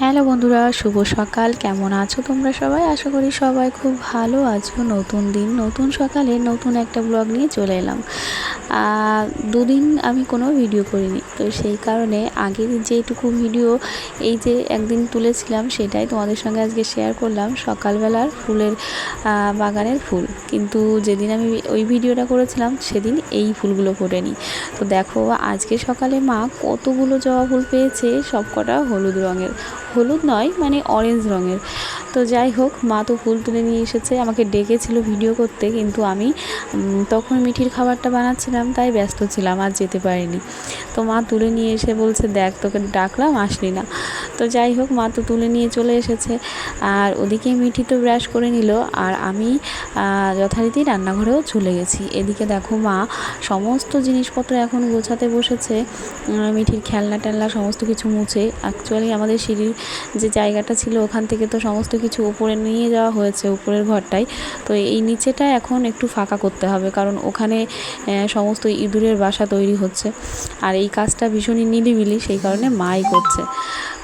Hello বন্ধুরা, শুভ সকাল। কেমন আছো তোমরা সবাই? আশা করি সবাই খুব ভালো আছো। নতুন দিন, নতুন সকালে নতুন একটা ব্লগ নিয়ে চলে এলাম। দুদিন আমি কোনো ভিডিও করিনি, তো সেই কারণে আগের যেটুকু ভিডিও এই যে একদিন তুলেছিলাম সেটাই তোমাদের সঙ্গে আজকে শেয়ার করলাম। সকালবেলার ফুলের বাগানের ফুল, কিন্তু যেদিন আমি ওই ভিডিওটা করেছিলাম সেদিন এই ফুলগুলো ফোটেনি। তো দেখো আজকে সকালে মা কতগুলো জবা ফুল পেয়েছে, সবকটা হলুদ রঙের, হলুদ নয় মানে অরেঞ্জ রঙের। তো যাই হোক, মা তো ফুল তুলে নিয়ে এসেছে, আমাকে ডেকেছিল ভিডিও করতে, কিন্তু আমি তখন মিঠির খাবারটা বানাচ্ছিলাম, তাই ব্যস্ত ছিলাম, আর যেতে পারিনি। তো মা তুলে নিয়ে এসে বলছে, দেখ তোকে ডাকলাম আসলি না। তো যাই হোক, মা তো তুলে নিয়ে চলে এসেছে। আর ওদিকে মিঠি তো ব্রাশ করে নিল, আর আমি যথারীতি রান্নাঘরেও চলে গেছি। এদিকে দেখো মা সমস্ত জিনিসপত্র এখন গোছাতে বসেছে। মিঠির খেলনা টেলনা সমস্ত কিছু মুছে, অ্যাকচুয়ালি আমাদের সিঁড়ির যে জায়গাটা ছিল ওখান থেকে তো সমস্ত কিছু উপরে নিয়ে যাওয়া হয়েছে, উপরের ঘরটায়। তো এই নিচেটা এখন একটু ফাঁকা করতে হবে, কারণ ওখানে সমস্ত ইঁদুরের বাসা তৈরি হচ্ছে। আর এই কাজটা ভীষণই নিরিবিলি, সেই কারণে মাই করছে।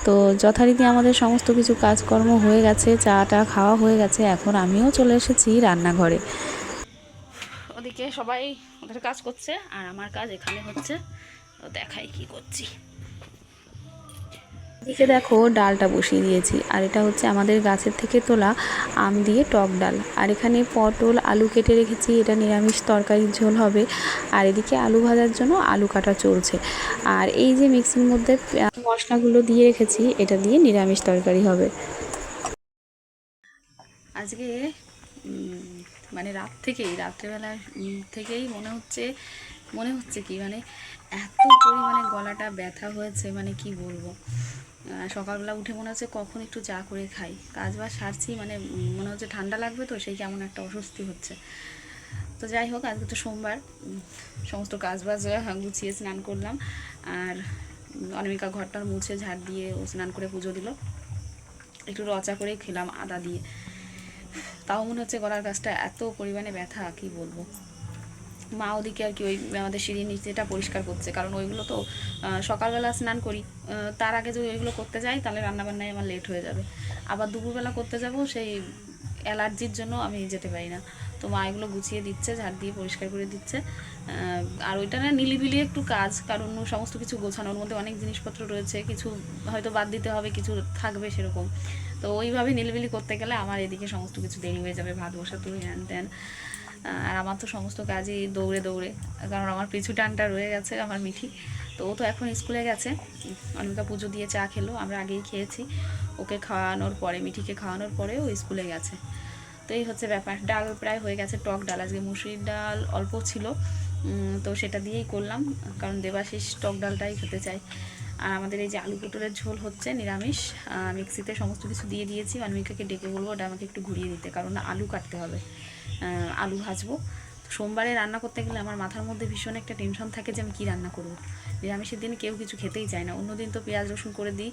তো যথারীতি আমাদের সমস্ত কিছু কাজকর্ম হয়ে গেছে, চাটা খাওয়া হয়ে গেছে, এখন আমিও চলে এসেছি রান্নাঘরে। ওদিকে সবাই ওদের কাজ করছে, আর আমার কাজ এখানে হচ্ছে। তো দেখাই কি করছি। এদিকে দেখো ডালটা বসিয়ে দিয়েছি, আর এটা হচ্ছে আমাদের গাছের থেকে তোলা আম দিয়ে টক ডাল। আর এখানে পটল আলু কেটে রেখেছি, এটা নিরামিষ তরকারির ঝোল হবে। আর এদিকে আলু ভাজার জন্য আলু কাটা চলছে। আর এই যে মিক্সির মধ্যে মশলাগুলো দিয়ে রেখেছি, এটা দিয়ে নিরামিষ তরকারি হবে আজকে। মানে রাত্রেবেলা থেকেই মনে হচ্ছে কি মানে এত পরিমাণে গলাটা ব্যথা হয়েছে, মানে কি বলবো। সকালবেলা উঠে মনে হচ্ছে কখন একটু চা করে খাই, কাজ বাজ সারছি, মানে মনে হচ্ছে ঠান্ডা লাগবে, তো সেই কেমন একটা অস্বস্তি হচ্ছে। তো যাই হোক, আজকে তো সোমবার, সমস্ত কাজ বাজ গুছিয়ে স্নান করলাম। আর অনামিকা ঘরটার মুছে ঝাড় দিয়ে ও স্নান করে পুজো দিল। একটু রচা করে খেলাম আদা দিয়ে। তাও মনে হচ্ছে গলার কাছটা এত পরিমাণে ব্যথা, কি বলবো। মা ওদিকে আর কি ওই আমাদের সিঁড়ির নিচেটা পরিষ্কার করছে, কারণ ওইগুলো তো সকালবেলা স্নান করি, তার আগে যদি ওইগুলো করতে যাই তাহলে রান্নাবান্নায় আমার লেট হয়ে যাবে। আবার দুপুরবেলা করতে যাব, সেই অ্যালার্জির জন্য আমি যেতে পারি না। তো মা এগুলো গুছিয়ে দিচ্ছে, ঝাড় দিয়ে পরিষ্কার করে দিচ্ছে। আর ওইটা না নিলিবিলি একটু কাজ, কারণ সমস্ত কিছু গোছানোর মধ্যে অনেক জিনিসপত্র রয়েছে, কিছু হয়তো বাদ দিতে হবে, কিছু থাকবে সেরকম। তো ওইভাবে নিলিবিলি করতে গেলে আমার এদিকে সমস্ত কিছু দেরি হয়ে যাবে, ভাত বসাতে হ্যান ত্যান। আর আমার তো সমস্ত কাজই দৌড়ে দৌড়ে, কারণ আমার পিছু টানটা রয়ে গেছে আমার মিঠি। তো ও তো এখন স্কুলে গেছে। অনিকা পুজো দিয়ে চা খেলো, আমরা আগেই খেয়েছি। ওকে খাওয়ানোর পরে, মিঠিকে খাওয়ানোর পরে ও স্কুলে গেছে। তো এই হচ্ছে ব্যাপার। ডাল প্রায় হয়ে গেছে, টক ডাল, আজকে মুসুরির ডাল অল্প ছিল, তো সেটা দিয়েই করলাম, কারণ দেবাশিস টক ডালটাই খেতে চাই। আর আমাদের এই যে আলু পটলের ঝোল হচ্ছে নিরামিষ। মিক্সিতে সমস্ত কিছু দিয়ে দিয়েছি, অনিকাকে ডেকে বলবো ওটা আমাকে একটু ঘুরিয়ে দিতে, কারণ আলু কাটতে হবে, আলু ভাজবো। সোমবারে রান্না করতে গেলে আমার মাথার মধ্যে ভীষণ একটা টেনশন থাকে যে আমি কী রান্না করবো। নিরামিষের দিন কেউ কিছু খেতেই চায় না, অন্যদিন তো পেঁয়াজ রসুন করে দিই,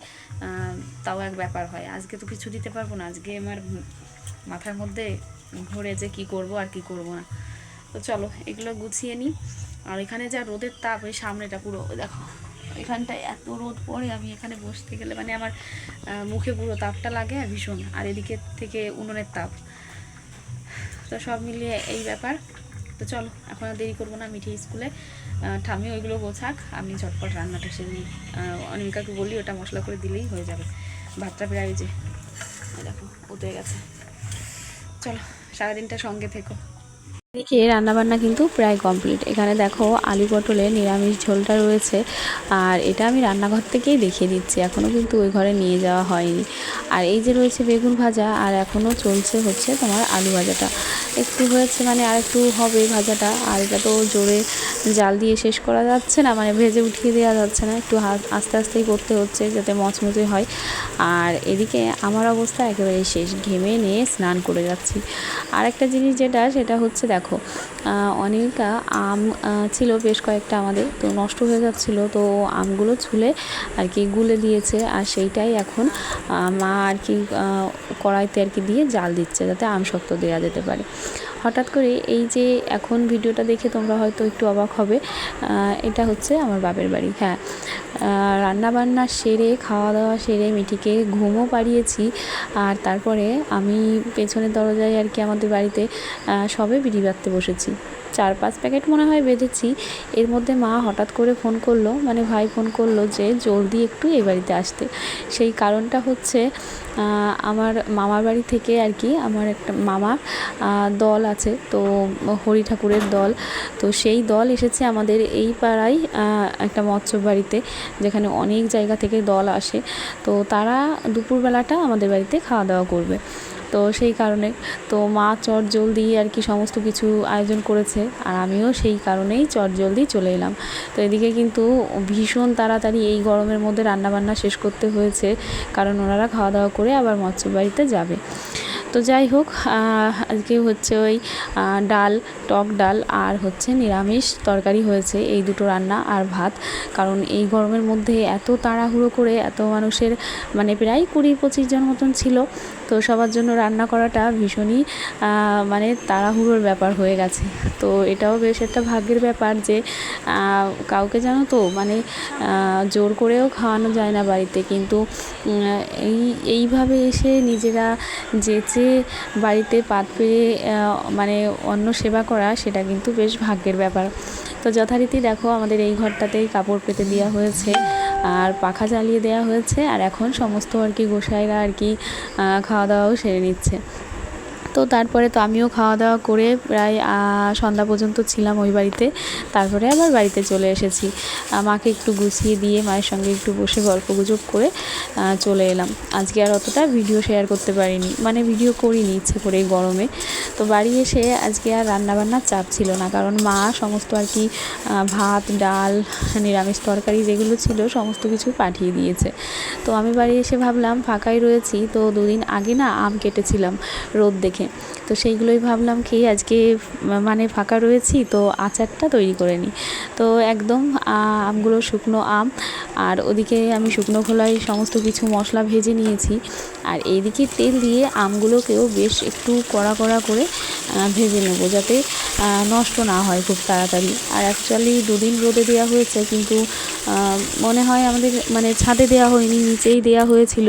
তাও এক ব্যাপার হয়। আজকে তো কিছু দিতে পারবো না, আজকে আমার মাথার মধ্যে ঘোরে যে কী করব আর কি করব না। তো চলো এগুলো গুছিয়ে নিই। আর এখানে যা রোদের তাপ, ওই সামনেটা পুরো দেখো, এখানটায় এত রোদ পড়ে, আমি এখানে বসতে গেলে মানে আমার মুখে পুরো তাপটা লাগে আর ভীষণ, আর এদিকে থেকে উনুনের তাপ। তো সব মিলিয়ে এই ব্যাপার। তো চলো এখন আর দেরি করবো না, মিঠি স্কুলে ঠামি ওইগুলো গোছাক, আমি ঝটপট রান্নাটা সেরে নিই। অনিমিকাকে বললি ওটা মশলা করে দিলেই হয়ে যাবে। ভাতটা প্রায় যে দেখো উঠে গেছে। চলো সারাদিনটা সঙ্গে থেকো। এদিকে রান্নাবান্না কিন্তু প্রায় কমপ্লিট। এখানে দেখো আলু পটলে নিরামিষ ঝোলটা রয়েছে, আর এটা আমি রান্নাঘর থেকেই দেখিয়ে দিচ্ছি, এখনও কিন্তু ওই ঘরে নিয়ে যাওয়া হয়নি। আর এই যে রয়েছে বেগুন ভাজা, আর এখনও চলছে হচ্ছে তোমার আলু ভাজাটা, একটু হয়েছে মানে আর একটু হবে ভাজাটা। আর এটা তো জোরে জাল দিয়ে শেষ করা যাচ্ছে না, মানে ভেজে উঠিয়ে দেওয়া যাচ্ছে না, একটু আস্তে আস্তেই করতে হচ্ছে যাতে মচমচে হয়। আর এদিকে আমার অবস্থা একেবারে শেষ, ঘেমে নিয়ে স্নান করে যাচ্ছি। আর একটা জিনিস সেটা হচ্ছে দেখো, অনিকা আম ছিল বেশ কয়েকটা আমাদের, তো নষ্ট হয়ে যাচ্ছিলো, তো আমগুলো ছুলে আর কি গুলে দিয়েছে, আর সেইটাই এখন মা আর কি কড়াইতে আর কি দিয়ে জাল দিচ্ছে, যাতে আম শক্ত দেওয়া যেতে পারে। হঠাৎ করে এই যে এখন ভিডিওটা দেখে তোমরা হয়তো একটু অবাক হবে, এটা হচ্ছে আমার বাপের বাড়ি। হ্যাঁ, রান্নাবান্না সেরে খাওয়া দাওয়া সেরে মিঠিকে ঘুমও পাড়িয়েছি। আর তারপরে আমি পেছনের দরজায় আর কি আমাদের বাড়িতে সবে বিড়ি বাঁধতে বসেছি। 4-5 প্যাকেট মনে হয় বেঁধেছি। এর মধ্যে মা হঠাৎ করে ফোন করলো, মানে ভাই ফোন করলো যে জলদি একটু এই বাড়িতে আসতে। সেই কারণটা হচ্ছে আমার মামার বাড়ি থেকে আর কি আমার একটা মামা দল আছে, তো হরি ঠাকুরের দল, তো সেই দল এসেছে আমাদের এই পাড়ায় একটা মৎস্য বাড়িতে, যেখানে অনেক জায়গা থেকে দল আসে। তো তারা দুপুরবেলাটা আমাদের বাড়িতে খাওয়া দাওয়া করবে। তো সেই কারণে তো মা চটজলদি আর কি সমস্ত কিছু আয়োজন করেছে, আর আমিও সেই কারণেই চটজলদি চলে এলাম। তো এদিকে কিন্তু ভীষণ তাড়াতাড়ি এই গরমের মধ্যে রান্নাবান্না শেষ করতে হয়েছে, কারণ ওনারা খাওয়া দাওয়া করে আবার মৎস্য বাড়িতে যাবে। তো যাই হোক, আজকে হচ্ছে ওই ডাল, টক ডাল আর হচ্ছে নিরামিষ তরকারি হয়েছে, এই দুটো রান্না আর ভাত। কারণ এই গরমের মধ্যে এত তাড়াহুড়ো করে এত মানুষের, মানে প্রায় 20-25 জন মতন ছিল, তো সবার জন্য রান্না করাটা ভীষণই মানে তাড়াহুড়োর ব্যাপার হয়ে গেছে। তো এটাও বেশ একটা ভাগ্যের ব্যাপার যে কাউকে জানো তো মানে জোর করেও খাওয়ানো যায় না বাড়িতে, কিন্তু এইভাবে এসে নিজেরা যেচে বাড়িতে পাত পেরে মানে অন্ন সেবা করা, সেটা কিন্তু বেশ ভাগ্যের ব্যাপার। তো যথারীতি দেখো আমাদের এই ঘরটাতেই কাপড় পেতে দেওয়া হয়েছে আর পাখা চালিয়ে দেওয়া হয়েছে, আর এখন সমস্ত আর কি গোসাইরা আর কি খাওয়া দাওয়াও সেরে নিচ্ছে। তো তারপরে তো আমিও খাওয়া দাওয়া করে প্রায় সন্ধ্যা পর্যন্ত ছিলাম ওই বাড়িতে, তারপরে আবার বাড়িতে চলে এসেছি। মাকে একটু গুছিয়ে দিয়ে মায়ের সঙ্গে একটু বসে গল্পগুজব করে চলে এলাম। আজকে আর অতটা ভিডিও শেয়ার করতে পারিনি, মানে ভিডিও করিনি ইচ্ছে করে এই গরমে। তো বাড়ি এসে আজকে আর রান্নাবান্নার চাপ ছিল না, কারণ মা সমস্ত আর কি ভাত, ডাল, নিরামিষ তরকারি যেগুলো ছিল সমস্ত কিছু পাঠিয়ে দিয়েছে। তো আমি বাড়ি এসে ভাবলাম ফাঁকাই রয়েছি, তো 2 দিন আগে না আম কেটেছিলাম রোদ দেখে, তো সেইগুলোই ভাবলাম কি আজকে মানে ফাঁকা রয়েছি তো আচারটা তৈরি করে নিই। তো একদম আমগুলো শুকনো আম, আর ওদিকে আমি শুকনো খোলায় সমস্ত কিছু মশলা ভেজে নিয়েছি, আর এইদিকে তেল দিয়ে আমগুলোকেও বেশ একটু কড়া কড়া করে ভেজে নেবো, যাতে নষ্ট না হয় খুব তাড়াতাড়ি। আর অ্যাকচুয়ালি 2 দিন রোদে দেওয়া হয়েছে, কিন্তু মনে হয় আমাদের মানে ছাদে দেওয়া হয়নি, নিচেই দেওয়া হয়েছিল,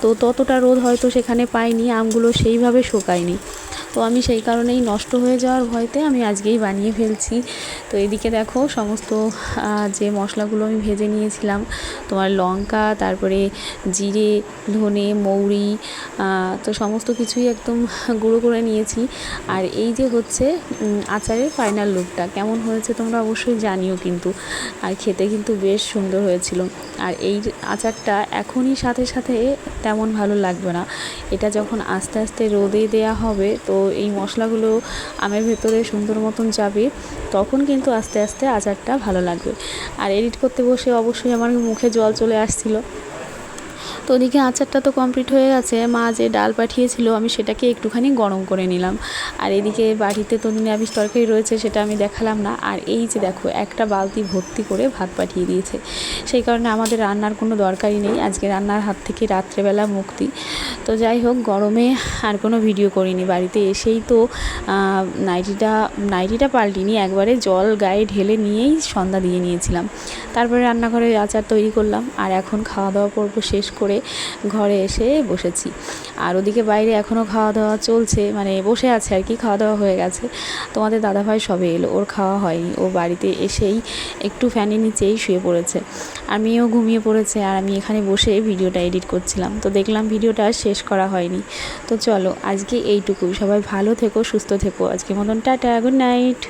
তো ততটা রোদ হয়তো সেখানে পাইনি, আমগুলো সেইভাবে শোকায়নি। তো আমি সেই কারণেই নষ্ট হয়ে যাওয়ার ভয়তে আমি আজকেই বানিয়ে ফেলছি। তো এদিকে দেখো সমস্ত যে মশলাগুলো আমি ভেজে নিয়েছিলাম, তোমার লঙ্কা, তারপরে জিরে, ধনে, মৌরি, তো সমস্ত কিছুই একদম গুঁড়ো করে নিয়েছি। আর এই যে হচ্ছে আচারের ফাইনাল লুকটা কেমন হয়েছে তোমরা অবশ্যই জানিও কিন্তু, আর খেতে কিন্তু বেশ সুন্দর হয়েছিল। আর এই আচারটা এখনই সাথে সাথে তেমন ভালো লাগবে না, এটা যখন আস্তে আস্তে রোদে দেয়া হবে, তো এই মশলাগুলো আমের ভেতরে সুন্দর মতন যাবে, তখন কিন্তু আস্তে আস্তে আচারটা ভালো লাগবে। আর এডিট করতে বসে অবশ্যই আমার মুখে জল চলে আসছিল। তো ওদিকে আচারটা তো কমপ্লিট হয়ে গেছে, মা যে ডাল পাঠিয়েছিল আমি সেটাকে একটুখানি গরম করে নিলাম। আর এদিকে বাড়িতে তো নিরামিষ তরকারি রয়েছে, সেটা আমি দেখালাম না। আর এই যে দেখো একটা বালতি ভর্তি করে ভাত পাঠিয়ে দিয়েছে, সেই কারণে আমাদের রান্নার কোনো দরকারই নেই, আজকে রান্নার হাত থেকে রাত্রেবেলা মুক্তি। তো যাই হোক, গরমে আর কোনো ভিডিও করিনি, বাড়িতে এসেই তো নাইটিটা পাল্টিনি, একবারে জল গায়ে ঢেলে নিয়েই সন্ধ্যা দিয়ে নিয়েছিলাম। তারপরে রান্নাঘরে আচার তৈরি করলাম, আর এখন খাওয়া দাওয়া পর্ব শেষ করে ঘরে এসে বসেছি। আর ওদিকে বাইরে এখনও খাওয়া দাওয়া চলছে, মানে বসে আছে আর কি, খাওয়া দাওয়া হয়ে গেছে। তোমাদের দাদাভাই সবে এলো, ওর খাওয়া হয়নি, ও বাড়িতে এসেই একটু ফ্যানের নিচেই শুয়ে পড়েছে, আমিও ঘুমিয়ে পড়েছে। আর আমি এখানে বসে ভিডিওটা এডিট করছিলাম, তো দেখলাম ভিডিওটা শেষ করা হয়নি। তো চলো আজকে এইটুকুই, সবাই ভালো থেকো, সুস্থ থেকো, আজকের মতন টাটা, গুড নাইট।